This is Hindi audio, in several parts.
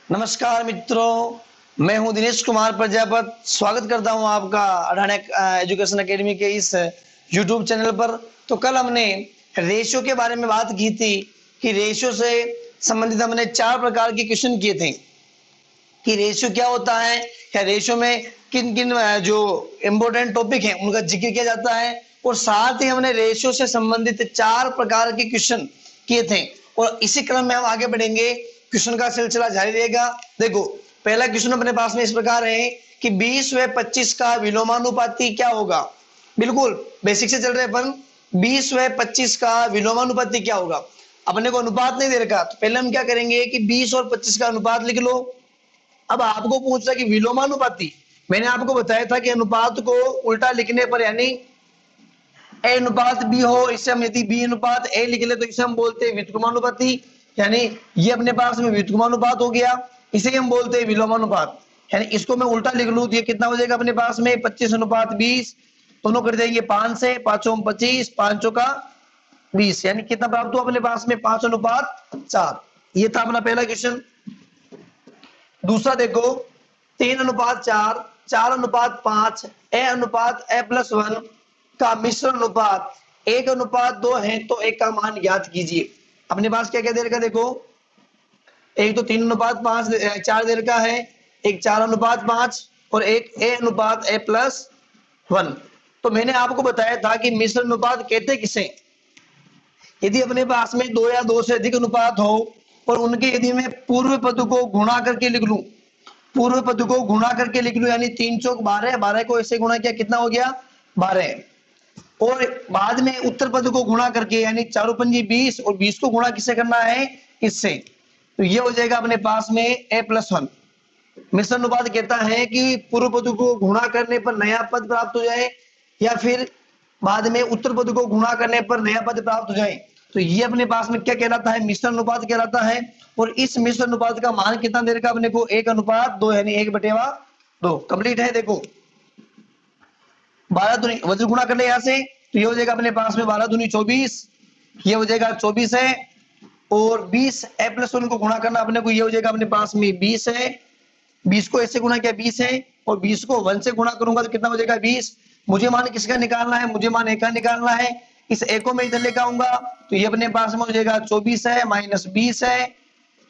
नमस्कार मित्रों, मैं हूं दिनेश कुमार प्रजापत। स्वागत करता हूं आपका अडानी एजुकेशन एकेडमी के इस यूट्यूब चैनल पर। तो कल हमने रेशियो के बारे में बात की थी कि रेशियो से संबंधित हमने 4 प्रकार के क्वेश्चन किए थे कि रेशियो क्या होता है, या रेशियो में किन किन जो इम्पोर्टेंट टॉपिक है उनका जिक्र किया जाता है, और साथ ही हमने रेशियो से संबंधित 4 प्रकार के क्वेश्चन किए थे। और इसी क्रम में हम आगे बढ़ेंगे, क्वेश्चन का सिलसिला जारी रहेगा। देखो, पहला क्वेश्चन अपने पास में इस प्रकार है कि 20 व 25 का विलोमानुपाती क्या होगा। बिल्कुल बेसिक से चल रहे अपन। 20 व 25 का विलोमानुपाती क्या होगा। अपने को अनुपात नहीं दे रखा, तो पहले हम क्या करेंगे कि 20 और 25 का अनुपात लिख लो। अब आपको पूछ रहा कि विलोमानुपाती, मैंने आपको बताया था कि अनुपात को उल्टा लिखने पर, यानी ए अनुपात बी हो, इससे हम यदि बी अनुपात ए लिख ले तो इसे हम बोलते हैं व्युत्क्रमानुपाती। यानी ये अपने पास में व्युत्क्रमानुपात हो गया, इसे हम बोलते हैं विलोमानुपात। यानी इसको मैं उल्टा लिख लूं तो ये कितना हो जाएगा अपने पास में 25 अनुपात 20, दोनों कर देंगे 5 से, 5 25, 5 का 20, यानी कितना प्राप्त हुआ अपने पास में 5 अनुपात 4। ये था अपना पहला क्वेश्चन। दूसरा देखो, 3 अनुपात 4, 4 अनुपात 5, ए अनुपात ए प्लस 1 का मिश्र अनुपात 1 अनुपात 2 है, तो एक का मान ज्ञात कीजिए। अपने पास क्या क्या दे रखा, देखो एक तो 3 अनुपात 5 4 दे रखा है, एक 4 अनुपात 5 और एक ए अनुपात ए प्लस 1। तो मैंने आपको बताया था कि मिश्र अनुपात कहते किसे, यदि अपने पास में 2 या 2 से अधिक अनुपात हो और उनके यदि मैं पूर्व पद को गुणा करके लिख लूं, पूर्व पद को गुणा करके लिख लूं, यानी 3 चौक 12, 12 को ऐसे गुणा किया कितना हो गया 12, और बाद में उत्तर पद को गुणा करके यानी 4 पंजी 20 और 20 को गुणा किससे करना है, इससे। तो ये हो जाएगा अपने पास में ए प्लस 1। मिश्र अनुपात कहता है कि पूर्व पद को गुणा करने पर नया पद प्राप्त हो जाए, या फिर बाद में उत्तर पद को गुणा करने पर नया पद प्राप्त हो जाए। तो ये अपने पास में क्या कहलाता है, मिश्र अनुपात कहलाता है। और इस मिश्र अनुपात का मान कितना दे रखा अपने को, 1 अनुपात 2, यानी 1/2 कंप्लीट है। देखो 12 दूनी वज्र गुणा कर ले यहां से, तो ये हो जाएगा अपने पास में 12 दूनी 24, ये हो जाएगा 24 है, और 20 ए प्लस 1 को गुणा करना अपने को, ये हो जाएगा अपने पास में 20 है। 20 को ऐसे गुणा किया 20 है, और 20 को 1 से गुणा करूंगा तो कितना हो जाएगा 20। मुझे मान किसका निकालना है, मुझे मान ए का निकालना है। इस ए को मैं इधर लेकर आऊंगा तो ये अपने पास में हो जाएगा 24 है माइनस 20 है,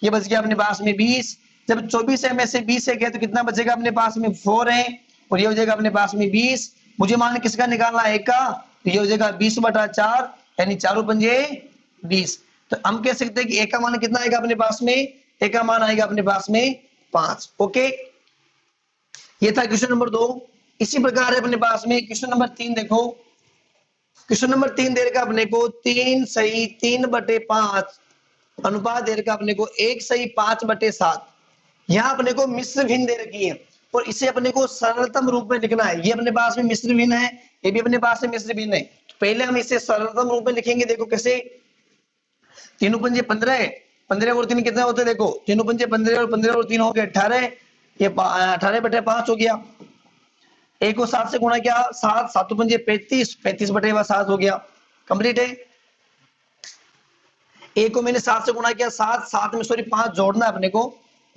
ये बच गया अपने पास में 20। जब 24 है में से 20 है गया तो कितना बचेगा अपने पास में 4 है, और ये हो जाएगा अपने पास में 20। मुझे मान किसका निकालना है, ए का, तो ये हो जाएगा 20/4, यानी 4 पंजे 20। तो हम कह सकते हैं कि ए का मान कितना आएगा अपने पास में, ए का मान आएगा अपने पास में 5। ओके, ये था क्वेश्चन नंबर 2। इसी प्रकार है अपने पास में क्वेश्चन नंबर 3। देखो क्वेश्चन नंबर 3 दे रखा अपने को 3 सही 3/5 अनुपात दे रखा अपने को 1 सही 5/7। यहाँ अपने को मिश्र भिन्न दे रखी है, और इसे अपने को सरलतम रूप में लिखना है। ये अपने पास में मिश्र भिन्न है, ये भी अपने पास में मिश्र भिन्न है। तो पहले हम इसे सरलतम रूप में लिखेंगे। देखो कैसे, 3 पंजे 15, 15 और 3 कितने होते हैं, देखो 3 पंजे 15 और 15 और 3 हो गए 18, ये 18/5 हो गया। एक को 7 से गुणा किया 7, 7 पंजे 35, 35/7 हो गया, कंप्लीट है। एक को मैंने 7 से गुणा किया 7, 7 में सॉरी 5 जोड़ना है अपने को,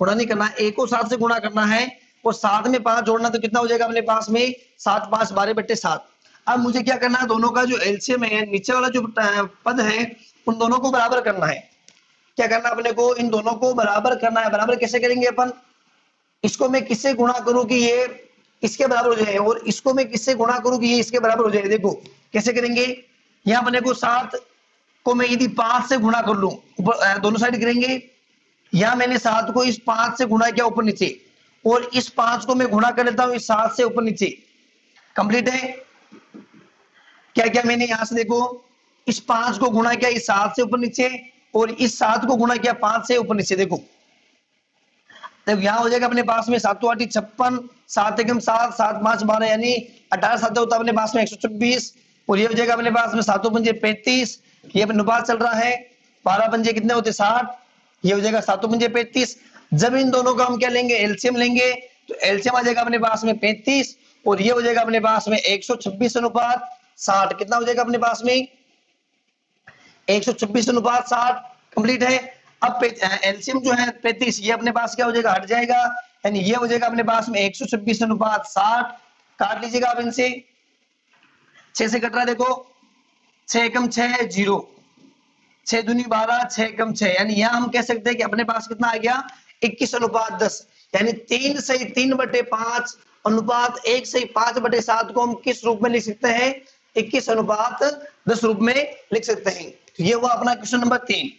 गुणा नहीं करना, एक को 7 से गुणा करना है और 7 में 5 जोड़ना, तो कितना हो जाएगा अपने पास में 7 5 12/7। अब मुझे क्या करना है, दोनों का जो एलसीएम है, नीचे वाला जो पद है उन दोनों को बराबर करना है। क्या करना अपने को, इन दोनों को बराबर करना है। बराबर कैसे करेंगे अपन, इसको मैं किससे गुणा करूं कि ये इसके बराबर हो जाए, और इसको मैं किससे गुणा करूं कि ये इसके बराबर हो जाए। देखो कैसे करेंगे, यहाँ अपने को 7 को मैं यदि 5 से गुणा कर लूं, दोनों साइड करेंगे, यहाँ मैंने 7 को इस 5 से गुणा किया ऊपर नीचे, और इस 5 को मैं गुणा कर लेता हूं इस 7 से ऊपर नीचे, कंप्लीट है। क्या क्या मैंने यहां से देखो इस 5 को गुणा किया इस 7 से ऊपर नीचे, और इस 7 को गुणा किया 5 से ऊपर नीचे। देखो तब यहाँ हो जाएगा अपने पास में 7 8 56, 7 1 7, 7 5 12, यानी 18 7 होता अपने पास में 126, और ये हो जाएगा अपने पास में 7 पंजे 35, ये अनुपात चल रहा है। 12 पंजे कितने होते 60, ये हो जाएगा 7 पंजे 35। जब इन दोनों का हम क्या लेंगे, एलसीएम लेंगे, तो एलसीएम आ जाएगा अपने पास में 35, और ये हो जाएगा अपने पास में 126 अनुपात 60। कितना हो जाएगा अपने पास में 126 अनुपात 60, कंप्लीट है। अब एलसीएम जो है 35, ये अपने पास क्या हो जाएगा, हट जाएगा, यानी ये हो जाएगा अपने पास में 126:60। काट लीजिएगा आप इनसे, 6 से कट रहा है देखो, 6 एकम 6 0, 6 दूनी 12, 6 एकम 6, यानी यहाँ हम कह सकते हैं कि अपने पास कितना आ गया 21:10, यानी 3:3/5 अनुपात 1:5/7 को हम किस रूप में लिख सकते हैं, 21:10 रूप में लिख सकते हैं। तो ये हुआ अपना क्वेश्चन नंबर 3।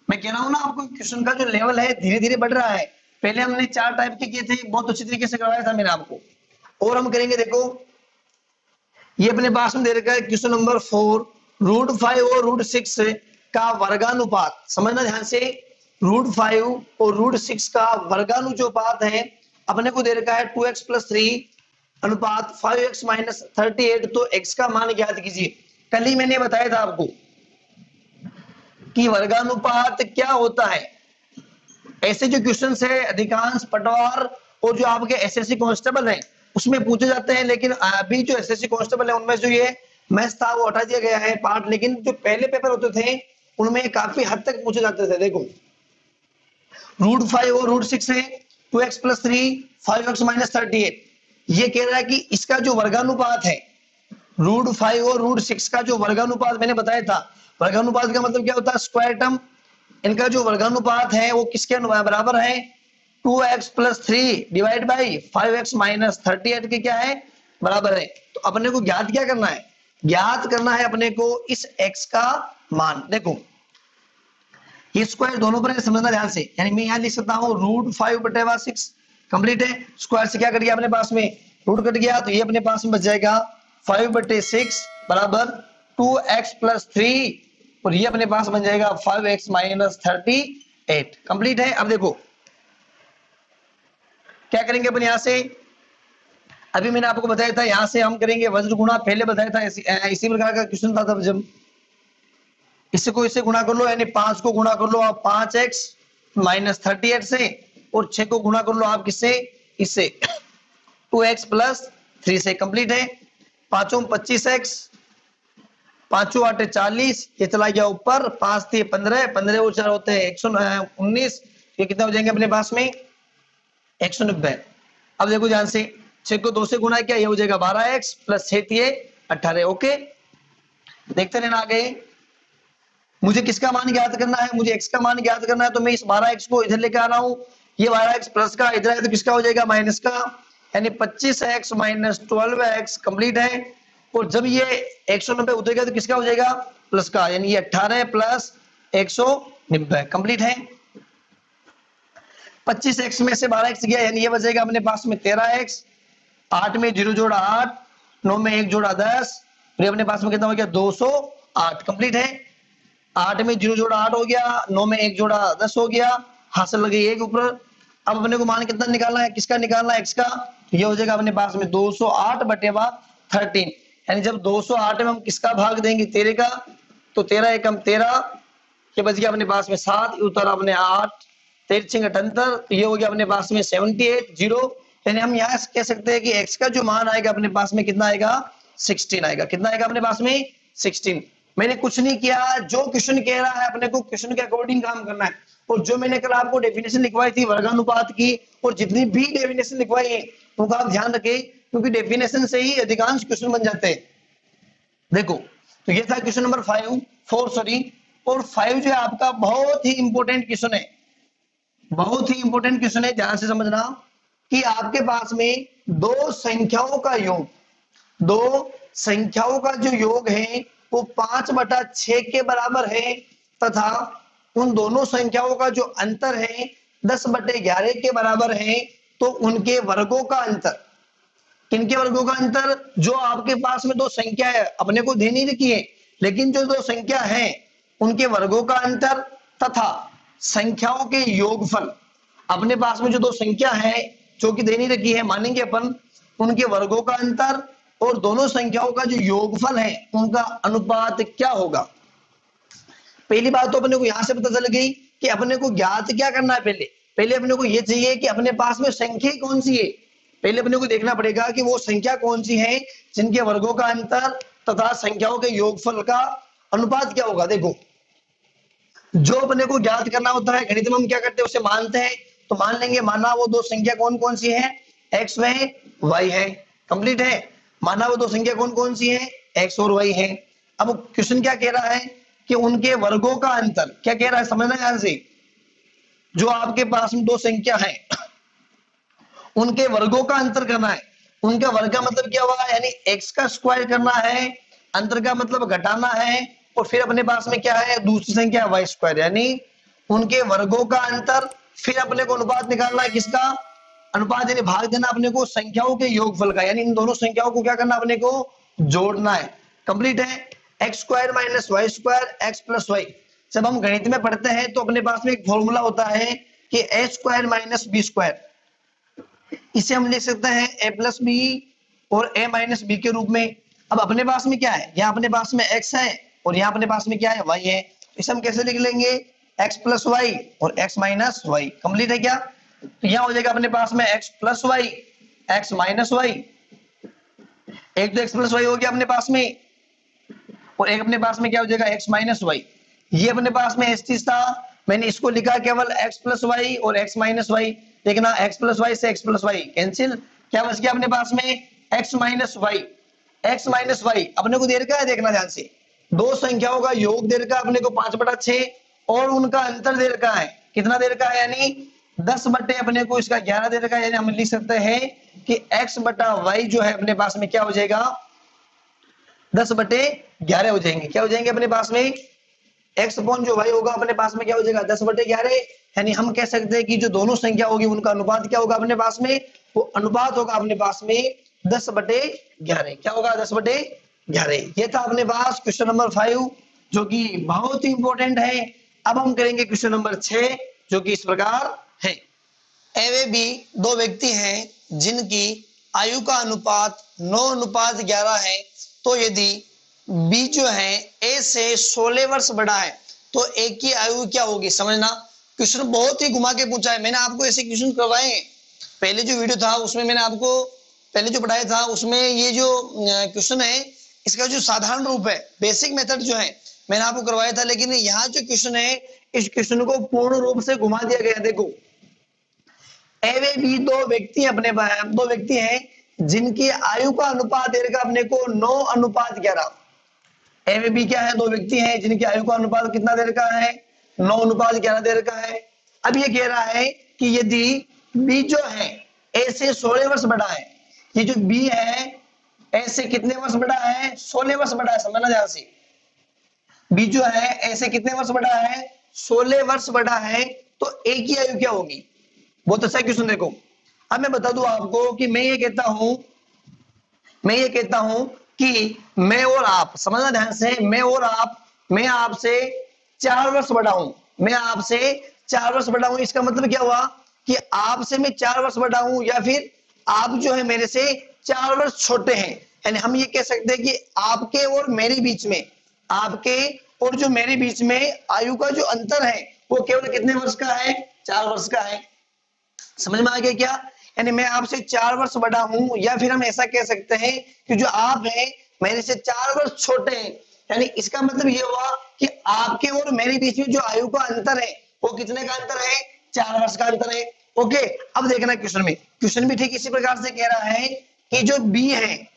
मैं कह रहा हूं ना आपको, क्वेश्चन का जो लेवल है धीरे धीरे बढ़ रहा है। पहले हमने 4 टाइप के किए थे, बहुत अच्छी तरीके से करवाया था मैंने आपको, और हम करेंगे। देखो ये अपने पास में दे रखा है क्वेश्चन नंबर 4, √5 और √6 का वर्गानुपात। समझना ध्यान से, √5 और √6 का वर्गानुपात है, अपने को दे रखा है 2x + 3 अनुपात 5x - 38। तो x का मान ज्ञात कीजिए। कल ही मैंने बताया था आपको कि वर्गानुपात क्या होता है। ऐसे जो क्वेश्चंस है अधिकांश पटवार और जो आपके एसएससी कांस्टेबल हैं उसमें पूछे जाते हैं, लेकिन अभी जो एसएससी कांस्टेबल है उनमें जो ये मैथ्स था वो हटा दिया गया है पार्ट, लेकिन जो पहले पेपर होते थे उनमें काफी हद तक पूछे जाते थे। देखो √5 और √6 है, 2x + 3 5x - 38। ये कह रहा है कि इसका जो वर्गानुपात है, √5 और √6 का जो वर्गानुपात मैंने बताया था, वर्गानुपात का मतलब क्या होता है, स्क्वायर टर्म। इनका जो वर्गानुपात है वो किसके बराबर है, 2x + 3 डिवाइड बाई 5x - 38 के क्या है, बराबर है। तो अपने को ज्ञात क्या करना है, ज्ञात करना है अपने को इस x का मान। देखो ये स्क्वायर दोनों पर समझना ध्यान से, यानी मैं यहां लिख सकता हूं √5/6 कंप्लीट है। स्क्वायर से क्या कट गया अपने पास में, रूट कट गया, तो ये अपने पास में बच जाएगा 5/6 बराबर 2x + 3, और ये अपने पास बन जाएगा 5x - 38 कंप्लीट है। अब देखो क्या करेंगे अपन यहां से, अभी मैंने आपको बताया था यहां से हम करेंगे वज्र गुणा, पहले बताया था इसी प्रकार का क्वेश्चन था तब, जब इससे को इससे गुणा कर लो, यानी 5 को गुणा कर लो आप 5x - 38 से, और 6 को गुणा कर लो आप किससे, इससे 2x + 3 से। कंप्लीट है। 5 में 25x, 5 8 40, ये चला गया ऊपर, 5 3 15, 15 और 4 होते हैं 119, ये कितने हो जाएंगे अपने पास में 190। अब देखो ध्यान से, 6 को 2 से गुणा किया, ये हो जाएगा 12x + 6 3 18। ओके, देखते रहना आगे। मुझे किसका मान ज्ञात करना है, मुझे x का मान ज्ञात करना है, तो मैं इस 12x को इधर लेके आ रहा हूं, ये 12x प्लस का इधर है तो किसका हो जाएगा, माइनस का, यानी 25x - 12x कंप्लीट है। और जब ये 190 उतरेगा तो किसका हो जाएगा, प्लस का, यानी ये 18 + 190 कंप्लीट है। 25x में से 12x गया, यानी ये बचेगा अपने पास में 13x, 8 में 0 जोड़ा 8, 9 में 1 जोड़ा 10, फिर अपने पास में कितना हो गया 208 कंप्लीट है। 8 में 0 जोड़ा 8 हो गया, 9 में 1 जोड़ा 10 हो गया, हासिल लगी 1 ऊपर। अब अपने को मान कितना निकालना है, किसका निकालना है, x का, तो ये हो जाएगा अपने पास में 208/13, यानी जब 208 में हम किसका भाग देंगे, 13 का, तो 13 एकम 13, ये बच गया अपने पास में 7, उत्तर अपने 8, 13 78, तो ये हो गया अपने पास में 78 0, यानी हम यहाँ कह सकते हैं कि x का जो मान आएगा अपने पास में कितना आएगा, 16 आएगा। कितना आएगा अपने पास में, 16। मैंने कुछ नहीं किया, जो क्वेश्चन कह रहा है अपने को क्वेश्चन के अकॉर्डिंग काम करना है। और जो मैंने कल आपको डेफिनेशन लिखवाई थी वर्गानुपात की, और जितनी भी डेफिनेशन लिखवाई है उनका आप ध्यान रखें, क्योंकि डेफिनेशन से ही अधिकांश क्वेश्चन बन जाते हैं। देखो तो ये था क्वेश्चन नंबर 4 सॉरी, और 5 जो है आपका बहुत ही इंपॉर्टेंट क्वेश्चन है, बहुत ही इंपॉर्टेंट क्वेश्चन है, ध्यान से समझना कि आपके पास में दो संख्याओं का योग, दो संख्याओं का जो योग है वो 5/6 के बराबर है, तथा उन दोनों संख्याओं का जो अंतर है 10/11 के बराबर है। तो उनके वर्गों का अंतर, किनके वर्गों का अंतर, जो आपके पास में दो संख्या है अपने को ध्यान नहीं रखिए, लेकिन जो दो संख्या है उनके वर्गों का अंतर तथा संख्याओं के योगफल, अपने पास में जो दो संख्या है जो कि देनी रखी है, मानेंगे अपन उनके वर्गों का अंतर और दोनों संख्याओं का जो योगफल है उनका अनुपात क्या होगा। पहली बात तो अपने को यहां से पता चल गई कि अपने को ज्ञात क्या करना है, पहले अपने को यह चाहिए कि अपने पास में संख्या कौन सी है। पहले अपने को देखना पड़ेगा कि वो संख्या कौन सी है जिनके वर्गों का अंतर तथा संख्याओं के योगफल का अनुपात क्या होगा। देखो जो अपने को ज्ञात करना होता है गणित में हम क्या करते हैं, उसे मानते हैं। तो मान लेंगे, माना वो दो संख्या कौन कौन सी है, एक्स व वाई है। कंप्लीट है। माना वो दो संख्या कौन कौन सी है, एक्स और वाई है। अब क्वेश्चन क्या कह रहा है कि उनके वर्गों का अंतर, क्या कह रहा है समझना ध्यान से। जो आपके पास में दो संख्या है उनके वर्गों का अंतर करना है। उनका वर्ग का मतलब क्या हुआ, यानी एक्स का स्क्वायर करना है, अंतर का मतलब घटाना है, और फिर अपने पास में क्या है दूसरी संख्या वाई स्क्वायर, यानी उनके वर्गों का अंतर। फिर अपने को अनुपात निकालना है, किसका अनुपात, यानी भाग देना अपने को संख्याओं के योगफल का, यानी इन दोनों संख्याओं को क्या करना अपने को जोड़ना है। कंप्लीट है। X square minus y square x plus y. जब हम गणित में पढ़ते हैं तो अपने पास में एक फॉर्मूला होता है कि ए स्क्वायर माइनस बी स्क्वायर। इसे हम लिख सकते हैं ए प्लस बी और ए माइनस बी के रूप में। अब अपने पास में क्या है, यहाँ अपने पास में x है और यहाँ अपने पास में क्या है y है। इसे हम कैसे लिख लेंगे, x प्लस वाई और x माइनस वाई। कंप्लीट है क्या। तो यहाँ हो जाएगा अपने पास में x plus y x minus y. एक तो x प्लस वाई हो गया अपने पास में, और एक अपने पास में क्या हो जाएगा x माइनस वाई। ये अपने पास में एस चीज था, मैंने इसको लिखा केवल x प्लस वाई और x माइनस वाई। देखना x प्लस वाई से x प्लस वाई कैंसिल, क्या बच गया अपने पास में x minus y. x minus y अपने को दे रखा है, देखना ध्यान से, दो संख्याओं का योग दे रखा है अपने को 5/6 और उनका अंतर दे रखा है, कितना दे रखा है, यानी 10 बटे अपने को इसका 11 दे रखा है। यानी हम लिख सकते हैं कि x बटा वाई जो है अपने पास में क्या हो जाएगा 10/11 हो जाएंगे। क्या हो जाएंगे अपने पास में x अपॉन जो y होगा अपने पास में क्या हो जाएगा 10/11। यानी हम कह सकते हैं कि जो दोनों संख्या होगी उनका अनुपात क्या होगा अपने पास में, वो अनुपात होगा अपने पास में 10/11। क्या होगा 10/11। ये था अपने पास क्वेश्चन नंबर 5 जो कि बहुत ही इंपॉर्टेंट है। अब हम करेंगे क्वेश्चन नंबर 6 जो कि इस प्रकार है। ए व बी दो व्यक्ति हैं जिनकी आयु का अनुपात 9:11 है। तो यदि बी जो है ए से 16 वर्ष बड़ा है तो ए की आयु क्या होगी। समझना, क्वेश्चन बहुत ही घुमा के पूछा है। मैंने आपको ऐसे क्वेश्चन करवाए हैं, पहले जो वीडियो था उसमें मैंने आपको पहले जो पढ़ाया था उसमें ये जो क्वेश्चन है इसका जो साधारण रूप है, बेसिक मेथड जो है मैंने आपको करवाया था। लेकिन यहाँ जो क्वेश्चन है इस क्वेश्चन को पूर्ण रूप से घुमा दिया गया। देखो ए व बी दो व्यक्ति हैं जिनकी आयु का अनुपात दे रखा अपने को 9:11। ए व बी क्या है, दो व्यक्ति हैं जिनकी आयु का अनुपात कितना दे रखा है 9:11 दे रखा है। अब ये कह रहा है कि यदि बी जो है ए से 16 वर्ष बड़ा है, ये जो बी है ए से कितने वर्ष बड़ा है 16 वर्ष बड़ा है। समझना ध्यान से, बी जो है ए से कितने वर्ष बड़ा है 16 वर्ष बड़ा है, तो ए की आयु क्या होगी। बहुत अच्छा क्वेश्चन। देखो अब मैं बता दूं आपको कि मैं ये कहता हूं कि मैं और आप, समझना ध्यान से, मैं आपसे 4 वर्ष बड़ा हूं, इसका मतलब क्या हुआ कि आपसे मैं 4 वर्ष बड़ा हूं, या फिर आप जो है मेरे से 4 वर्ष छोटे हैं। यानी हम ये कह सकते हैं कि आपके और मेरे बीच में आयु का जो अंतर है वो केवल कितने वर्ष का है 4 वर्ष का है। समझ में आ गया क्या। यानी मैं आपसे 4 वर्ष बड़ा हूं, या फिर हम ऐसा कह सकते हैं कि जो आप हैं मेरे से 4 वर्ष छोटे हैं। यानी इसका मतलब ये हुआ कि आपके और मेरे बीच में जो आयु का अंतर है वो कितने का अंतर है 4 वर्ष का अंतर है। ओके, अब देखना क्वेश्चन भी ठीक इसी प्रकार से कह रहा है कि जो बी है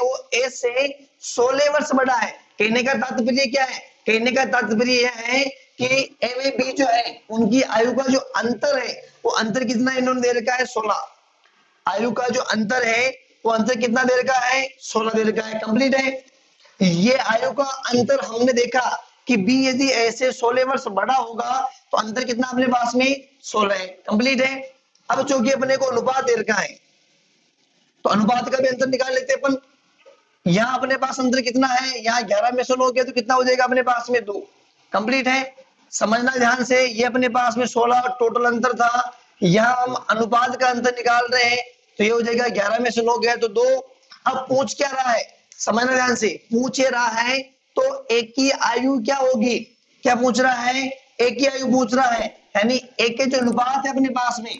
वो ए से 16 वर्ष बड़ा है। कहने का तात्पर्य क्या है, कहने का तात्पर्य यह है कि ए व बी जो है उनकी आयु का जो अंतर है वो अंतर कितना इन्होंने दे रखा है 16। आयु का जो अंतर है वो अंतर कितना दे रखा है 16 दे रखा है। कंप्लीट है। ये आयु का अंतर हमने देखा कि बी यदि ऐसे 16 वर्ष बड़ा होगा तो अंतर कितना अपने पास में 16 है। कंप्लीट है। अब चूंकि अपने को अनुपात दे रखा है तो अनुपात का भी अंतर निकाल लेते हैं अपन। यहाँ अपने पास अंतर कितना है, यहाँ 11 में 16 हो गया तो कितना हो जाएगा अपने पास में 2। कंप्लीट है। समझना ध्यान से, ये अपने पास में 16 टोटल अंतर था, यहाँ हम अनुपात का अंतर निकाल रहे हैं तो ये हो जाएगा 11 में से 9 गया तो 2। अब पूछ क्या रहा है, समझना ध्यान से, पूछ रहा है तो एक की आयु क्या होगी। क्या पूछ रहा है, एक की आयु पूछ रहा है। यानी एक के जो अनुपात है अपने पास में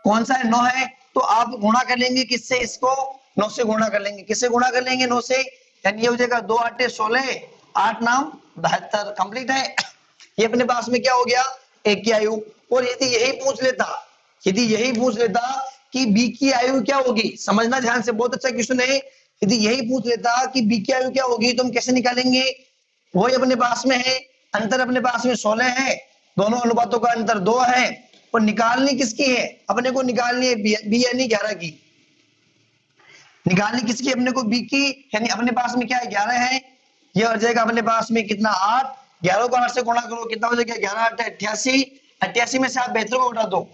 कौन सा है 9 है, तो आप गुणा कर लेंगे किससे, इसको 9 से गुणा कर लेंगे। किससे गुणा कर लेंगे 9 से, यानी ये हो जाएगा 2 8 16 8 नाम 72 कंप्लीट है। ये अपने पास में क्या हो गया, ए की आयु। और यदि यही पूछ लेता कि बी की आयु क्या होगी, समझना ध्यान से, बहुत अच्छा क्वेश्चन है। यदि यही पूछ लेता कि बी की आयु क्या होगी तो हम कैसे निकालेंगे, वही अपने पास में है, अंतर अपने पास में 16 है, दोनों अनुपातों का अंतर 2 है, और निकालनी किसकी है, अपने को निकालनी है बी यानी 11 की। निकालनी किसकी, अपने को बी की, यानी अपने पास में क्या है 11 है। ये हो जाएगा अपने पास में कितना 8, 11 को 8 से गुणा करो कितना हो जाएगा 11 8 88, 88 में से आप 72 को उठा दो,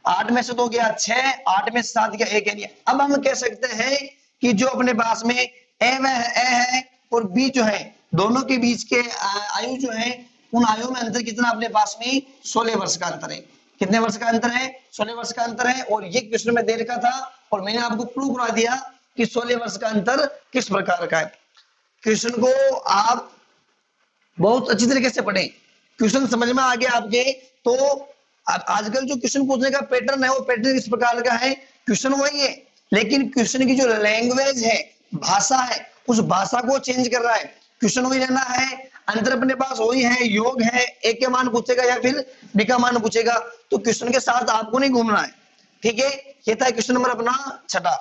8 में से 2 गया 6, 8 में से 7 गया 1 है। अब हम कह सकते हैं कि जो अपने पास में ए है और बी जो है, दोनों के बीच के आयु जो है, उन आयु में अंतर कितना अपने पास में 16 वर्ष का अंतर है। कितने वर्ष का अंतर है, 16 वर्ष का अंतर है। और ये क्वेश्चन में दे रखा था और मैंने आपको प्रूव करा दिया कि 16 वर्ष का अंतर किस प्रकार का है। क्वेश्चन को आप बहुत अच्छी तरीके से पढ़ें, क्वेश्चन समझ में आ गया आपके। तो आजकल जो क्वेश्चन पूछने का पैटर्न है वो पैटर्न किस प्रकार का है, क्वेश्चन वही है, लेकिन क्वेश्चन की जो लैंग्वेज है, भाषा है, उस भाषा को चेंज कर रहा है। क्वेश्चन वही रहना है, अंतर अपने पास वही है, योग है, ए के मान पूछेगा या फिर बी का मान पूछेगा, तो क्वेश्चन के साथ आपको नहीं घूमना है, ठीक है। ये था क्वेश्चन नंबर अपना 6।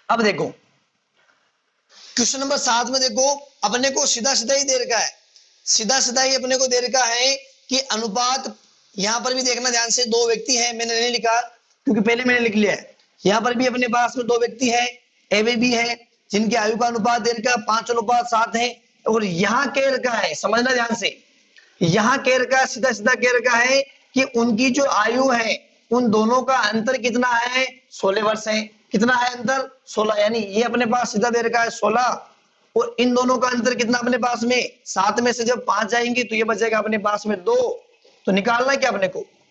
अब देखो क्वेश्चन नंबर 7 में देखो, अपने को सीधा सीधा ही दे रखा है, सीधा सीधा ही अपने को दे रखा है कि अनुपात, यहां पर भी देखना ध्यान से, 2 व्यक्ति हैं, मैंने नहीं लिखा क्योंकि पहले मैंने लिख लिया है। यहां पर भी अपने पास में 2 व्यक्ति हैं, ए वे बी है, जिनकी आयु का अनुपात दे रखा 5:7 है। और यहां कह रखा है, समझना ध्यान से, यहां कह रखा है, सीधा सीधा कह रखा है कि उनकी जो आयु है, उन दोनों का अंतर कितना है, 16 वर्ष है। कितना है अंतर, 16, यानी ये अपने पास सीधा दे रखा है 16, और इन दोनों का अंतर कितना अपने पास में 7 में से जब 5 जाएंगे तो ये बचेगा अपने पास में 2। तो निकालना है क्या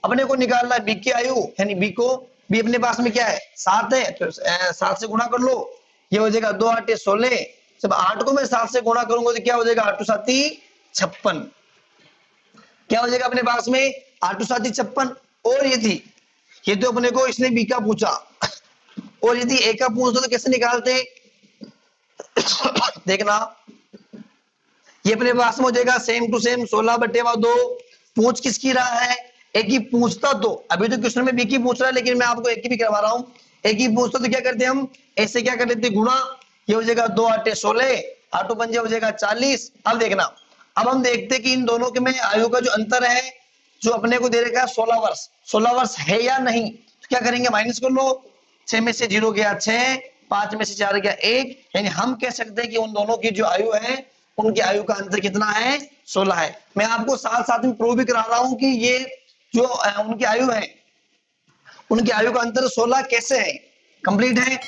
अपने को निकालना है बी की आयु, यानी बी को, बी अपने पास में क्या है 7 है, तो 7 से गुणा कर लो, ये हो जाएगा 2 8 16। जब 8 को मैं 7 से गुणा करूंगा तो क्या हो जाएगा 8 7 56, क्या हो जाएगा अपने पास में 8 7 56। और ये तो अपने को इसने बी का पूछा, और यदि ए का पूछता तो कैसे निकालते देखना, ये अपने पास में हो जाएगा सेम टू सेम 16/2। पूछ किसकी रहा है, एक ही पूछता, तो अभी तो क्वेश्चन में बी की पूछ रहा है, लेकिन मैं आपको एक की भी करवा रहा हूं। एक ही पूछता तो क्या करते हम, ऐसे क्या कर लेते गुणा, ये हो जाएगा 2 8 16, 8 पंजे हो जाएगा 40। अब देखना, अब हम देखते कि इन दोनों के में आयु का जो अंतर है, जो अपने को दे रखा है 16 वर्ष है या नहीं, तो क्या करेंगे माइनस कर लो, 6 में से 0 गया 6, 5 में से 4 गया 1, यानी हम कह सकते हैं कि उन दोनों की जो आयु है, उनकी आयु का अंतर कितना है 16 है। मैं आपको साथ साथ में प्रूव भी करा रहा हूं कि ये जो उनकी आयु है, उनकी आयु का अंतर 16 कैसे है, कंप्लीट है।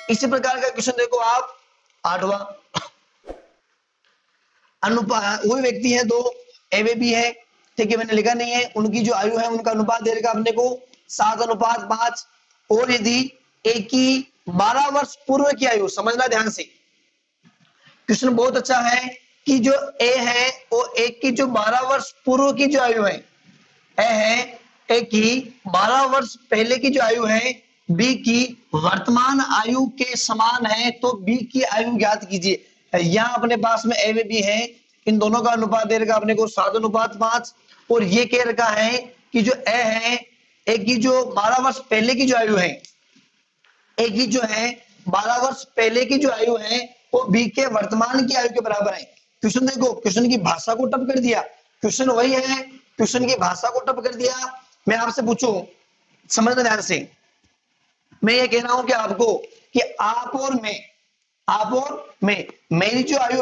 इसी प्रकार का क्वेश्चन देखो आप 8वां, अनुपात, वही व्यक्ति है 2, ए वे बी है, ठीक है, मैंने लिखा नहीं है, उनकी जो आयु है उनका अनुपात दे रखा अपने को 7:5। और यदि ए की 12 वर्ष पूर्व की आयु, समझना ध्यान से, क्वेश्चन बहुत अच्छा है कि जो ए है वो ए की जो 12 वर्ष पूर्व की जो आयु है, ए की 12 वर्ष पहले की जो आयु है बी की वर्तमान आयु के समान है, तो बी की आयु ज्ञात कीजिए। यहां अपने पास में ए व बी है, इन दोनों का अनुपात दे रखा अपने को 7:5। और ये कह रखा है कि जो ए है, ए की जो 12 वर्ष पहले की जो आयु है, ए की जो है 12 वर्ष पहले की जो आयु है वो बी के वर्तमान की आयु के बराबर है। क्वेश्चन देखो, क्वेश्चन की भाषा को टप कर दिया, क्वेश्चन वही है, क्वेश्चन की भाषा को टप कर दिया। मैं आपसे पूछूं, समझना ध्यान से, मैं ये कह रहा हूं कि आपको कि आप और मैं, मेरी जो आयु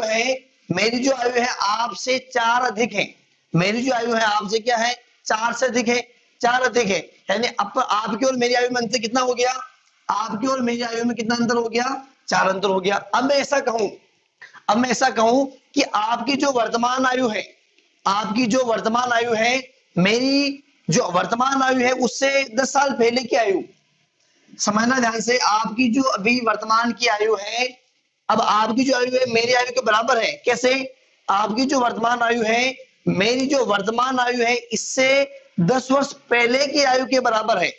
है आपसे 4 अधिक है, मेरी जो आयु है आपसे क्या है 4 से अधिक है, 4 अधिक है, यानी अब आपकी और मेरी आयु में अंतर कितना हो गया, आपकी और मेरी आयु में कितना अंतर हो गया, 4 अंतर हो गया। अब मैं ऐसा कहूं कि आपकी जो वर्तमान आयु है, आपकी जो वर्तमान आयु है, मेरी जो वर्तमान आयु है उससे 10 साल पहले की आयु, समझना ध्यान से, आपकी जो अभी वर्तमान की आयु है, अब आपकी जो आयु है मेरी आयु के बराबर है। कैसे, आपकी जो वर्तमान आयु है, मेरी जो वर्तमान आयु है इससे 10 वर्ष पहले की आयु के बराबर है।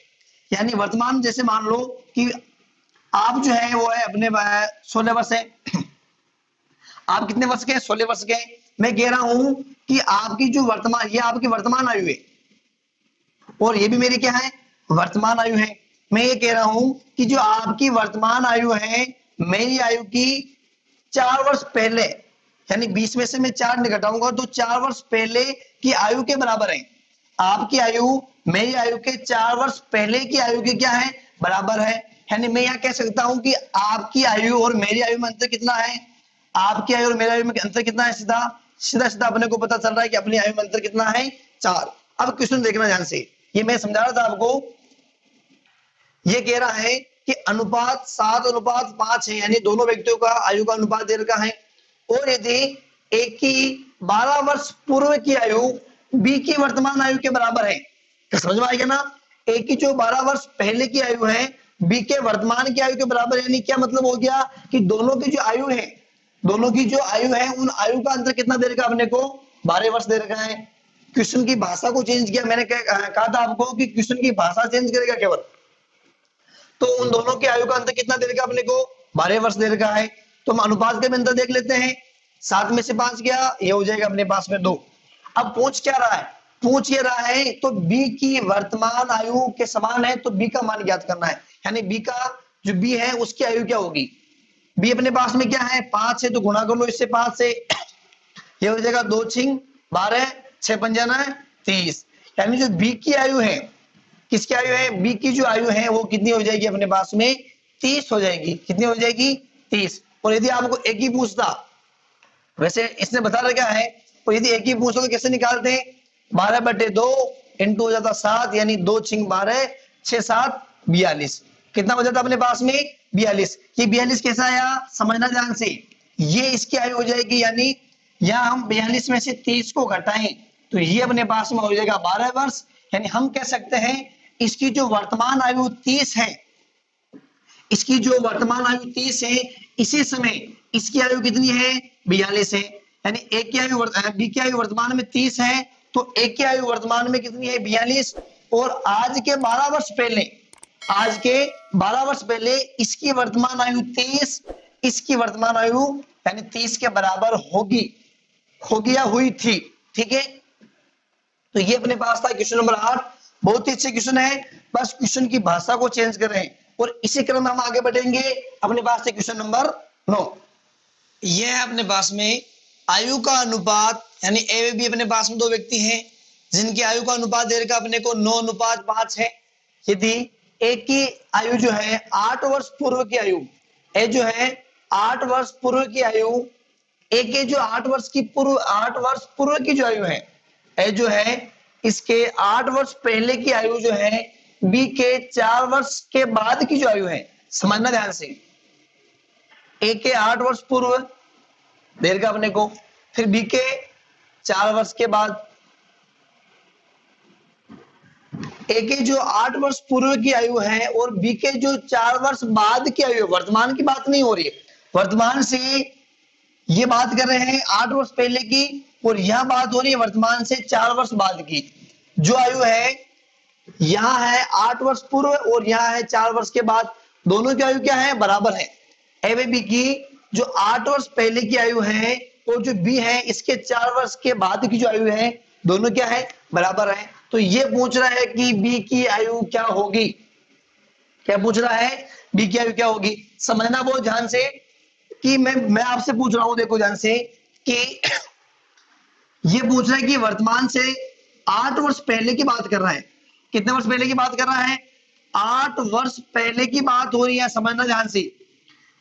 यानी वर्तमान, जैसे मान लो कि आप जो है वो है अपने 16 वर्ष है, आप कितने वर्ष के हैं? 16 वर्ष के हैं। मैं कह रहा हूं कि आपकी जो वर्तमान, ये आपकी वर्तमान आयु है और ये भी मेरी क्या है? वर्तमान आयु है। मैं ये कह रहा हूं कि जो आपकी वर्तमान आयु है मेरी आयु की 4 वर्ष पहले, यानी 20 में से मैं 4 घटाऊंगा तो 4 वर्ष पहले की आयु के बराबर है। आपकी आयु मेरी आयु के 4 वर्ष पहले की आयु के क्या है? बराबर है। यानी मैं यह कह सकता हूं कि आपकी आयु और मेरी आयु में अंतर कितना है? आपकी आयु और मेरी आयु में अंतर कितना है? सीधा सीधा सीधा अपने को पता चल रहा है कि अपनी आयु में अंतर कितना है? 4। अब क्वेश्चन देखना ध्यान से, ये मैं समझा रहा था आपको। ये कह रहा है कि अनुपात 7:5 है, यानी दोनों व्यक्तियों का आयु का अनुपात दे रखा है। और यदि एक की 12 वर्ष पूर्व की आयु बी की वर्तमान आयु के बराबर है, तो समझ में आएगा ना? एक की जो 12 वर्ष पहले की आयु है बी के वर्तमान की आयु के बराबर, यानी क्या मतलब हो गया कि दोनों की जो आयु है, दोनों की जो आयु है उन आयु का अंतर कितना दे रखा अपने को? 12 वर्ष दे रखा है। क्वेश्चन की भाषा को चेंज किया, मैंने कहा था आपको कि क्वेश्चन की भाषा चेंज करेगा केवल, तो उन दोनों की आयु का अंतर कितना दे रखा अपने को? 12 वर्ष दे रखा है। तो हम अनुपात के भी अंतर देख लेते हैं। 7 में से 5 गया, ये हो जाएगा अपने पास में 2। अब पूछ क्या रहा है? पूछ ये रहा है तो बी की वर्तमान आयु के समान है, तो बी का मान ज्ञात करना है। यानी बी का जो बी है उसकी आयु क्या होगी? बी अपने पास में क्या है? 5 है, तो गुणा कर लो इससे 5 से, ये हो जाएगा 2 छिंग 12, 6 पंजा 30। यानी जो बी की आयु है, किसकी आयु है? बी की जो आयु है वो कितनी हो जाएगी अपने पास में? 30 हो जाएगी। कितनी हो जाएगी? 30। और यदि आपको एक ही पूछता, वैसे इसने बता रखा है, तो यदि एक ही पूछता तो कैसे निकालते हैं? 12/2 इंटू हो जाता 7, यानी 2 छिंग 12, 6 7 42। कितना हो जाता अपने पास में? 42। ये 42 कैसा आया? समझना ध्यान से, ये इसकी आयु हो जाएगी, यानी यहाँ हम 42 में से 30 को घटाएं तो ये अपने पास में हो जाएगा 12 वर्ष। यानी हम कह सकते हैं इसकी जो वर्तमान आयु 30 है, इसकी जो वर्तमान आयु 30 है, इसी समय इसकी आयु कितनी है? 42 है। यानी एक की आयु बी की आयु वर्तमान में 30 है, तो एक की आयु वर्तमान में कितनी है? 42। और आज के 12 वर्ष पहले, आज के 12 वर्ष पहले इसकी वर्तमान आयु 30, इसकी वर्तमान आयु यानी 30 के बराबर होगी, होगी या हुई थी। ठीक है, तो ये अपने पास था क्वेश्चन नंबर 8। बहुत ही अच्छे क्वेश्चन है, बस क्वेश्चन की भाषा को चेंज कर रहे हैं। और इसी क्रम में हम आगे बढ़ेंगे। अपने पास है क्वेश्चन नंबर 9। यह है अपने पास में आयु का अनुपात, यानी ए व बी अपने पास में 2 व्यक्ति हैं जिनकी आयु का अनुपात दे रखा अपने को 9:5 है। यदि एक की आयु जो है 8 वर्ष पूर्व की आयु, ए जो है 8 वर्ष पूर्व की आयु, एक के जो 8 वर्ष पूर्व की जो आयु है, ए जो है इसके 8 वर्ष पहले की आयु जो है बी के 4 वर्ष के बाद की जो आयु है, समझना ध्यान से, ए के 8 वर्ष पूर्व देर का अपने को, फिर बी के 4 वर्ष के बाद, ए के जो 8 वर्ष पूर्व की आयु है और बी के जो 4 वर्ष बाद की आयु है, वर्तमान की बात नहीं हो रही है, वर्तमान से ये बात कर रहे हैं 8 वर्ष पहले की, और यह बात हो रही है वर्तमान से 4 वर्ष बाद की। जो आयु है यहां है 8 वर्ष पूर्व और यहां है 4 वर्ष के बाद, दोनों की आयु क्या है? बराबर है। ए व बी की जो 8 वर्ष पहले की आयु है और जो बी है इसके 4 वर्ष के बाद की जो आयु है, दोनों क्या है? बराबर है। तो ये पूछ रहा है कि बी की आयु क्या होगी? क्या पूछ रहा है? बी की आयु क्या होगी? समझना बहुत ध्यान से कि मैं आपसे पूछ रहा हूं, देखो ध्यान से कि ये पूछ रहा है कि वर्तमान से 8 वर्ष पहले की बात कर रहा है। कितने वर्ष पहले की बात कर रहा है? 8 वर्ष पहले की बात हो रही है, समझना ध्यान से।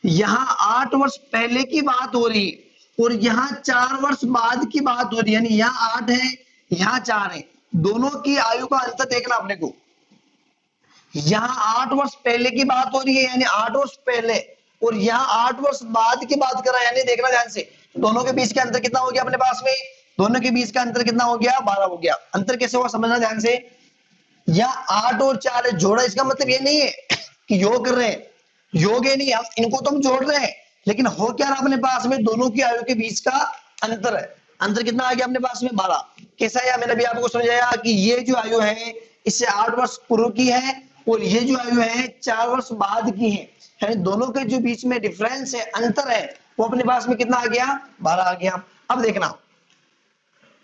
यहां 8 वर्ष पहले की बात हो रही है और यहां 4 वर्ष बाद की बात हो रही है, यानी यहां 8 है, यहां 4 है, दोनों की आयु का अंतर देखना अपने को। यहां 8 वर्ष पहले की बात हो रही है, यानी 8 वर्ष पहले, और यहां 8 वर्ष बाद की बात कर रहा है, यानी देखना ध्यान से, दोनों के बीच का अंतर कितना हो गया अपने पास में? दोनों के बीच का अंतर कितना हो गया? 12 हो गया। अंतर कैसे हुआ समझना ध्यान से। यहाँ 8 और 4 है, जोड़ा, इसका मतलब ये नहीं है कि योग कर रहे हैं, योग है नहीं, हम इनको तो हम जोड़ रहे हैं, लेकिन हो क्या रहा अपने पास में? दोनों की आयु के बीच का अंतर है। अंतर कितना आ गया अपने पास में? 12। कैसा है? मैंने भी आपको समझाया कि ये जो आयु है इससे 8 वर्ष पूर्व की है और ये जो आयु है 4 वर्ष बाद की है, यानी दोनों के जो बीच में डिफरेंस है, अंतर है, वो अपने पास में कितना आ गया, 12 आ गया। अब देखना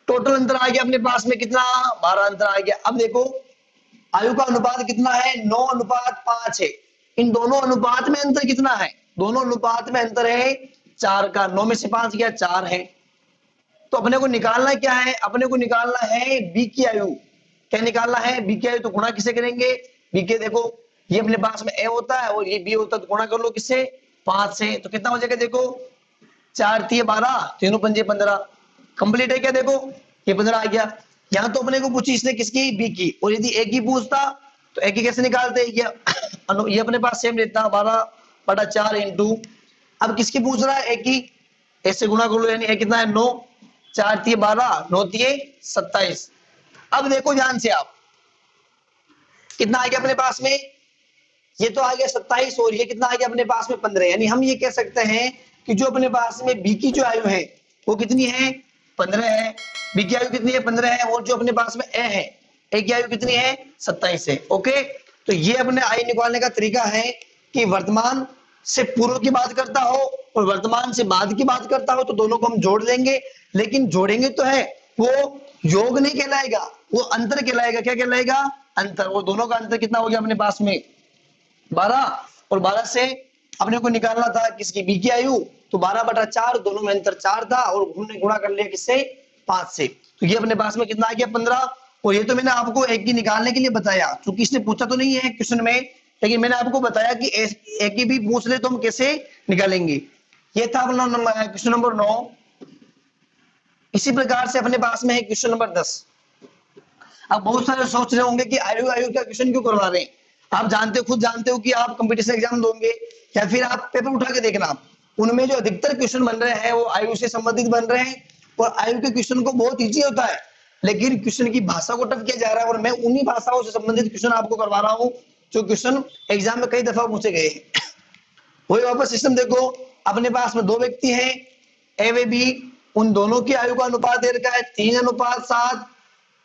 टोटल अंतर आ गया अपने पास में कितना, 12 अंतर आ गया। अब देखो आयु का अनुपात कितना है, 9:5 है। इन दोनों अनुपात में अंतर कितना है, दोनों अनुपात में अंतर है 4 का। 9 में से 5 गया 4 है। तो अपने को निकालना क्या है, अपने को निकालना है बी की आयु। क्या निकालना है, बी की आयु। तो गुणा किसे करेंगे, बी के देखो ये अपने पास में ए होता है और ये बी होता है, तो गुणा कर लो किससे, 5 से। तो कितना हो जाएगा, देखो 4 3 12, तीनों पंजे 15, कंप्लीट है क्या, देखो ये 15 आ गया। यहाँ तो अपने को पूछी इसने किसकी, बी की, और यदि ए की पूछता तो ए की कैसे निकालते, ये अपने पास सेम रहता 12/4 इंटू, अब किसकी पूछ रहा है, ए की, ऐसे गुणा कर लो, यानी ए कितना है 9, 4 3 12, 9 3 27। अब देखो ध्यान से आप, कितना आ गया अपने पास में, ये तो आ गया 27 और ये कितना आ गया अपने पास में 15। यानी हम ये कह सकते हैं कि जो अपने पास में बी की जो आयु है वो कितनी है, 15 है। बी की आयु कितनी है, 15 है। और जो अपने पास में ए है, ए की आयु कितनी है, 27 है। ओके, तो ये अपने आयु निकालने का तरीका है कि वर्तमान से पूर्व की बात करता हो और वर्तमान से बाद की बात करता हो तो दोनों को हम जोड़ देंगे, लेकिन जोड़ेंगे तो है, वो योग नहीं कहलाएगा, वो अंतर कहलाएगा। क्या कहलाएगा, अंतर। वो दोनों का अंतर कितना हो गया अपने पास में 12, और 12 से अपने को निकालना था किसकी, बी की आयु, तो 12/4, दोनों में अंतर 4 था और हमने गुणा कर लिया किससे, 5 से। तो ये अपने पास में कितना आ गया, 15। और ये तो मैंने आपको एक की निकालने के लिए बताया, क्योंकि इसने पूछा तो नहीं है क्वेश्चन में, लेकिन मैंने आपको बताया कि एक की भी पूछ ले तो हम कैसे निकालेंगे। ये था अपना क्वेश्चन नंबर 9। इसी प्रकार से अपने पास में है क्वेश्चन नंबर 10। अब बहुत सारे सोच रहे होंगे कि आयु आयु का क्वेश्चन क्यों करवा रहे हैं। आप जानते हो, खुद जानते हो कि आप कंपटीशन एग्जाम दोगे या फिर आप पेपर उठा के देखना, उनमें जो अधिकतर क्वेश्चन बन रहे हैं वो आयु से संबंधित बन रहे हैं। और आयु के क्वेश्चन को बहुत इजी होता है, लेकिन क्वेश्चन की भाषा को टफ किया जा रहा है। और मैं उन्हीं भाषाओं से संबंधित क्वेश्चन आपको करवा रहा हूँ जो क्वेश्चन एग्जाम में कई दफा पूछे गए हैं। वही वापस सिस्टम देखो, अपने पास में दो व्यक्ति हैं ए व बी, उन दोनों की आयु का अनुपात दे रखा है 3:7।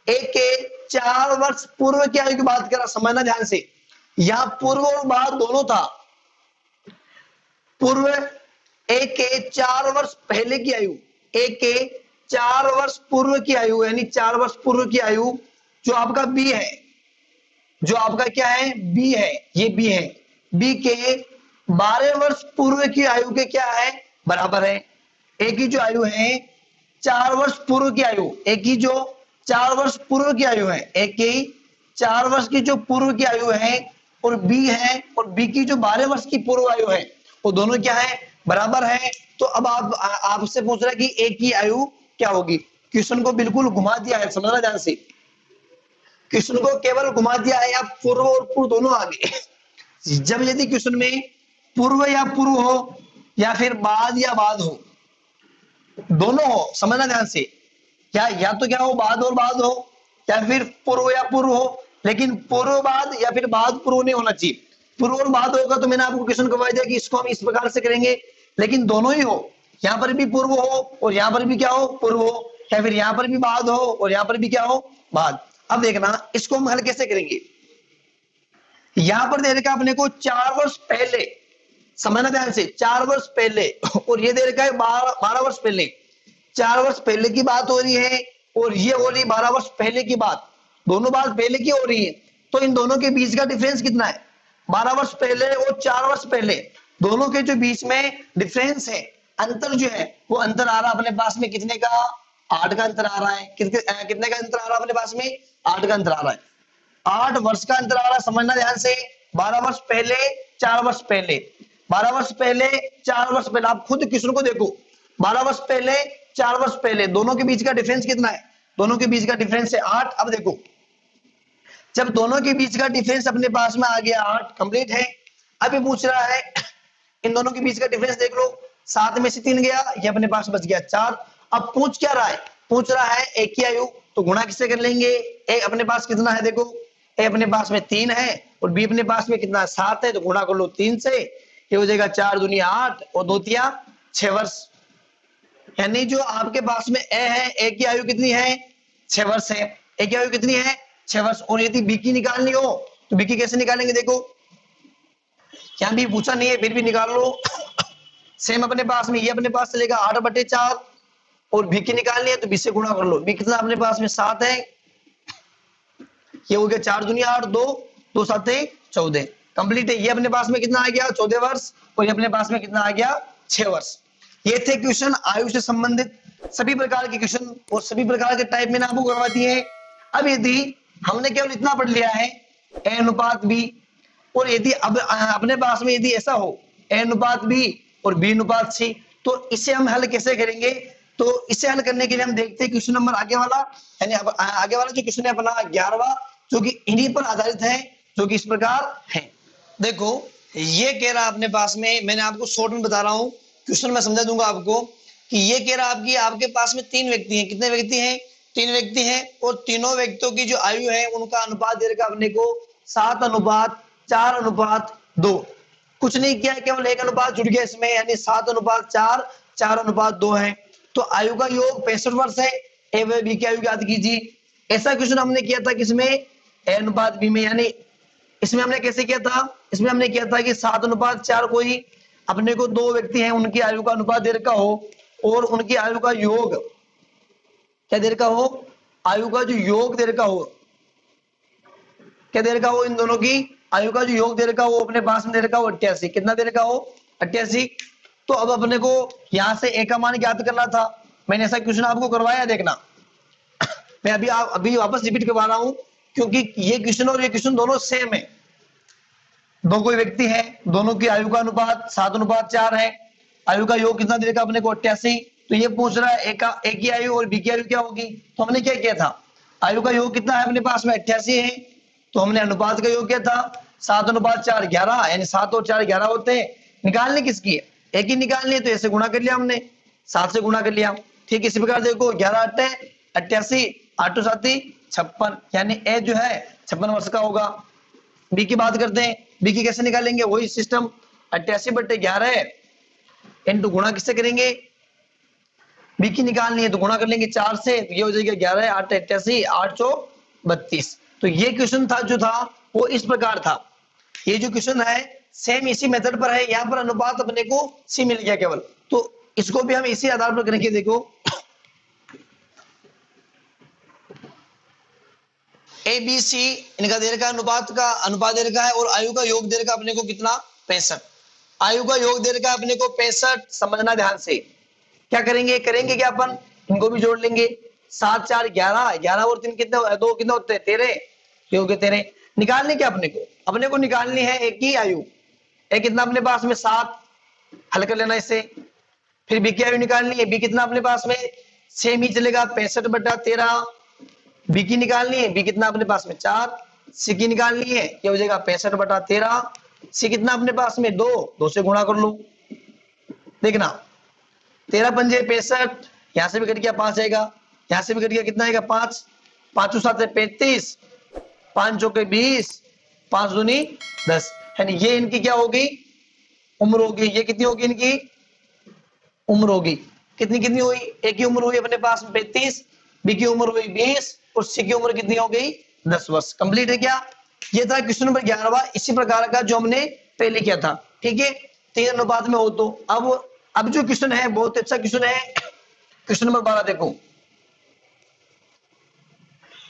एक के 4 वर्ष पूर्व की आयु की बात करा, समझना ध्यान से, यहां पूर्व और बाद दोनों था। पूर्व एक के 4 वर्ष पहले की आयु, एक के 4 वर्ष पूर्व की आयु, यानी 4 वर्ष पूर्व की आयु जो आपका बी है, जो आपका क्या है, बी है, ये बी है। बी के 12 वर्ष पूर्व की आयु के क्या है, बराबर है। एक की जो आयु है 4 वर्ष पूर्व की आयु, एक की जो 4 वर्ष पूर्व की आयु है, एक की 4 वर्ष की जो पूर्व की आयु है और बी है, और बी की जो 12 वर्ष की पूर्व आयु है, वो दोनों क्या है, बराबर है। तो अब आप आपसे पूछ रहा है कि एक की आयु क्या होगी। क्वेश्चन को बिल्कुल घुमा दिया है, समझना ध्यान से, क्वेश्चन को केवल घुमा दिया है, आप पूर्व और पूर्व दोनों आ गए। जब यदि क्वेश्चन में पूर्व या पूर्व हो या फिर बाद या बाद हो, दोनों हो, समझना ध्यान से, क्या या तो क्या हो, बाद और बाद हो, या फिर पूर्व या पूर्व हो, लेकिन पूर्व बाद या फिर बाद पूर्व नहीं होना चाहिए। पूर्व और बाद होगा तो मैंने आपको क्वेश्चन करवा दिया कि इसको हम इस प्रकार से करेंगे, लेकिन दोनों ही हो, यहाँ पर भी पूर्व हो और यहाँ पर भी क्या हो, पूर्व हो, या फिर यहाँ पर भी बाद हो और यहाँ पर भी क्या हो, बाद। अब देखना इसको हम हल कैसे करेंगे। यहां पर दे रखा अपने को 4 वर्ष पहले, समझना ध्यान से, 4 वर्ष पहले, और ये दे रखा है 12 वर्ष पहले। 4 वर्ष पहले की बात हो रही है और ये हो रही 12 वर्ष पहले की बात, दोनों बात पहले की हो रही है। तो इन दोनों के बीच का डिफरेंस कितना है, 12 वर्ष पहले और 4 वर्ष पहले, दोनों के जो बीच में डिफरेंस है, अंतर जो है, वो अंतर आ रहा अपने पास में कितने का, 8 का अंतर आ रहा है। कितने का अंतर आ रहा है अपने पास में, 8 का अंतर आ रहा है। 8 वर्ष का अंतर आ रहा है, समझना ध्यान से। 12 वर्ष पहले, 4 वर्ष पहले, 12 वर्ष पहले, 4 वर्ष पहले, आप खुद क्वेश्चन को देखो, 12 वर्ष पहले, 4 वर्ष पहले, दोनों के बीच का डिफरेंस कितना है, दोनों के बीच का डिफरेंस है 8। अब देखो, जब दोनों के बीच का डिफरेंस अपने पास में आ गया 8, कंप्लीट है। अब ये पूछ रहा है इन दोनों के बीच का डिफरेंस देख लो, 7 में से 3 गया, ये अपने पास बच गया 4। अब पूछ क्या रहा है, पूछ रहा है एक की आयु, तो गुणा किससे कर लेंगे, ए अपने पास कितना है, देखो ए अपने पास में 3 है और बी अपने पास में कितना 7 है, तो गुणा कर लो 3 से, ये हो जाएगा 4 दूनी 8 और 2 तिया 6 वर्ष। यानी जो आपके पास में ए है, ए की आयु कितनी है, 6 वर्ष है, ए की आयु कितनी है, 6 वर्ष। और यदि बी की निकालनी हो तो बी की कैसे निकालेंगे, देखो यहाँ भी पूछा नहीं है फिर भी निकाल लो। सेम अपने पास में ये अपने पास चलेगा 8/4 और बी की निकालनी है तो बी से गुणा कर लो। बी कितना अपने पास में 7 है, ये हो गया 4 दूनी 8, 2 2 7 14 कंप्लीट है। ये अपने पास में कितना आ गया 14 वर्ष और ये अपने पास में कितना आ गया 6 वर्ष। ये थे क्वेश्चन आयु से संबंधित सभी प्रकार के क्वेश्चन और सभी प्रकार के टाइप मैंने आपको करवा दिए हैं। अब यदि हमने केवल इतना पढ़ लिया है ए अनुपात बी, और यदि अब अपने पास में यदि ऐसा हो ए अनुपात बी और बी अनुपात सी, तो इसे हम हल कैसे करेंगे। तो इसे हल करने के लिए हम देखते हैं क्वेश्चन नंबर आगे वाला, यानी आगे वाला जो क्वेश्चन है अपना 11वां, जो कि इन्हीं पर आधारित है, जो कि इस प्रकार है। देखो ये कह रहा अपने पास में, मैंने आपको शॉर्ट में बता रहा हूं, क्वेश्चन मैं समझा दूंगा आपको कि ये कह रहा आपके पास में 3 व्यक्ति हैं। कितने व्यक्ति हैं, 3 व्यक्ति हैं और तीनों व्यक्तियों की जो आयु है उनका अनुपात दे रखा अपने को 7/4/2। कुछ नहीं किया, केवल एक अनुपात जुड़ गया इसमें, यानी 7/4 4/2 है। तो आयु का योग 65 वर्ष है। ए व बी की आयु याद कीजिए। ऐसा क्वेश्चन हमने किया था किसमें, ए अनुपात बी में, यानी इसमें हमने कैसे किया था, इसमें हमने किया था कि 7/4 कोई अपने को 2 व्यक्ति हैं उनकी आयु का अनुपात दे रखा हो और उनकी आयु का योग क्या दे रखा हो, आयु का जो योग दे रखा हो, क्या दे रखा हो, इन दोनों की आयु का जो योग दे रखा हो अपने पास में दे रखा हो 88। कितना दे रखा हो 88। तो अब अपने को यहां से ए का मान ज्ञात करना था। मैंने ऐसा क्वेश्चन आपको करवाया, देखना मैं अभी वापस रिपीट करवा रहा हूं, क्योंकि ये क्वेश्चन और ये क्वेश्चन दोनों सेम है। दो कोई व्यक्ति है, दोनों की आयु का अनुपात 7/4 है, आयु का योग कितना दे रखा अपने को 88। तो ये पूछ रहा है ए की आयु और बी की आयु क्या होगी। तो हमने क्या किया था, आयु का योग कितना है अपने पास में 88 है, तो हमने अनुपात का योग किया था 7/4 11, यानी 7 और 4 11 होते हैं। निकालने किसकी है, एक ही निकालनी है, तो ऐसे गुणा कर लिया हमने, 7 से गुणा कर लिया। ठीक इसी प्रकार देखो 11 8 88 8 7 56, यानी ए जो है 56 वर्ष का होगा। बी की बात करते हैं, बी की कैसे निकालेंगे, वही सिस्टम 88/11 इनटू गुणा किससे करेंगे, बी की निकालनी है तो गुणा कर लेंगे 4 से, तो ये हो जाएगा 11 8 88 8 4 32। तो ये क्वेश्चन था जो था वो इस प्रकार था। ये जो क्वेश्चन है सेम इसी मेथड पर है, यहाँ पर अनुपात अपने को सी मिल गया केवल, तो इसको भी हम इसी आधार पर करेंगे। देखो ए बी सी इनका दे रखा अनुपात दे रखा है और आयु का योग दे रखा अपने को कितना 65। आयु का योग दे रखा अपने को 65। समझना ध्यान से, क्या करेंगे क्या अपन इनको भी जोड़ लेंगे, 7 4 11 11 और 3 कितने 2 कितने होते हैं 13, ये हो गए 13। निकालने क्या अपने को निकालनी है एक ही आयु, एक कितना अपने पास में 7, हल कर लेना इससे। फिर बी की आयु निकालनी है, बी कितना अपने पास में सेम ही चलेगा 65/13। बी की निकालनी है, बी कितना अपने पास में 4। सी की निकालनी है, ये हो जाएगा 65/13। सी कितना अपने पास में 2 से गुणा कर लो, देखना 13 पंजे 65, यहां से भी कट गया 5 आएगा, यहां से भी कट गया कितना आएगा 5, 5 7 35, 5 चौके 20, 5 दूनी 10, यानी ये इनकी क्या होगी उम्र होगी। ये कितनी होगी इनकी उम्र होगी, कितनी हुई, एक की उम्र हुई अपने पास में 35, बी की उम्र हुई 20 और सी की उम्र कितनी हो गई 10 वर्ष। कंप्लीट है क्या, ये था क्वेश्चन नंबर 11वां, इसी प्रकार का जो हमने पहले किया था। ठीक है, 3 अनुपात में हो तो अब जो क्वेश्चन है बहुत अच्छा क्वेश्चन है, क्वेश्चन नंबर 12 देखो।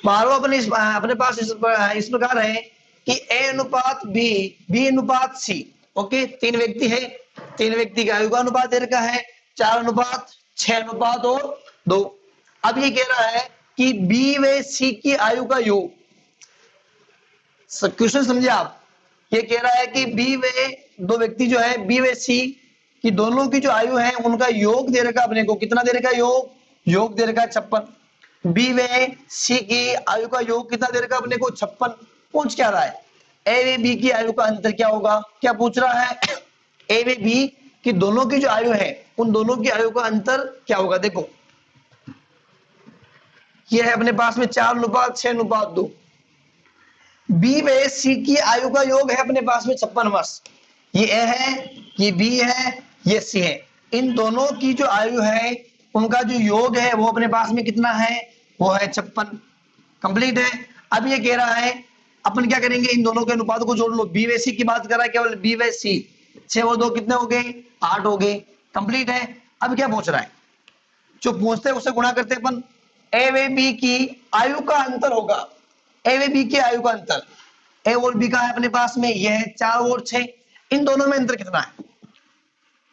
12वां अपने पास इस प्रकार है कि ए अनुपात बी अनुपात सी। ओके, 3 व्यक्ति है, 3 व्यक्ति का आयु का अनुपात दे रखा है 4/6 और 2। अब ये कह रहा है कि बी व सी की आयु का योग, क्वेश्चन समझे आप, ये कह रहा है कि बी व 2 व्यक्ति जो है बी व सी की दोनों की जो आयु है उनका योग दे रखा अपने को, कितना दे रखा योग दे रखा 56। बी व सी की आयु का योग कितना दे रखा अपने को 56। पूछ क्या रहा है, ए व बी की आयु का अंतर क्या होगा, क्या पूछ रहा है, ए व बी की दोनों की जो आयु है उन दोनों की आयु का अंतर क्या होगा। देखो ये है अपने पास में 4/6/2। बी व सी की आयु का योग है अपने पास में 56 वर्ष। ये ए है, ये बी है, ये सी है, इन दोनों की जो आयु है उनका जो योग है वो अपने पास में कितना है, वो है 56। कंप्लीट है। अब ये कह रहा है अपन क्या करेंगे, इन दोनों के अनुपात को जोड़ लो। बी वे सी की बात कर रहा है केवल, बी वे सी 6 और 2 कितने हो गए, 8 हो गए, कंप्लीट है। अब क्या पूछ रहा है, जो पूछते हैं उससे गुणा करते हैं अपन। ए वे बी की आयु का अंतर होगा, ए वे बी की आयु का अंतर, ए और बी का है अपने पास में, यह है 4 और 6, इन दोनों में अंतर कितना है,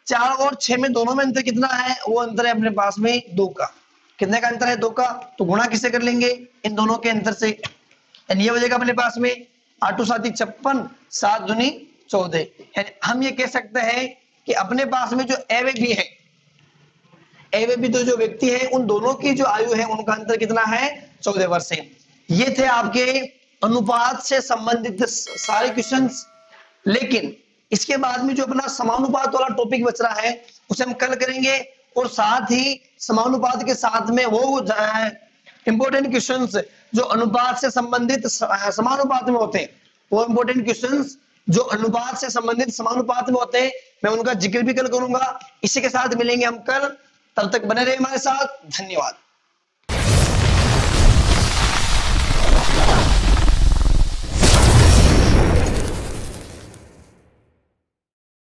4 और 6 में दोनों में अंतर कितना है, वो अंतर है अपने पास में 2 का। कितने का अंतर है, 2 का, तो गुणा किससे कर लेंगे, इन दोनों के अंतर से। ये हो जाएगा अपने पास में 8 7 56, 7 दूनी 14। हम ये कह सकते हैं कि अपने पास में जो ए वे बी है, ए वे बी तो जो व्यक्ति है, उन दोनों की जो आयु है उनका अंतर कितना है, 14 वर्ष है। ये थे आपके अनुपात से संबंधित सारे क्वेश्चंस। लेकिन इसके बाद में जो अपना समानुपात वाला टॉपिक बच रहा है उसे हम कल करेंगे, और साथ ही समानुपात के साथ में वो इंपॉर्टेंट क्वेश्चंस जो अनुपात से संबंधित समानुपात में होते हैं, वो इंपॉर्टेंट क्वेश्चंस जो अनुपात से संबंधित समानुपात में होते हैं, मैं उनका जिक्र भी कल करूंगा। इसी के साथ मिलेंगे हम कल, तब तक बने रहे हमारे साथ, धन्यवाद।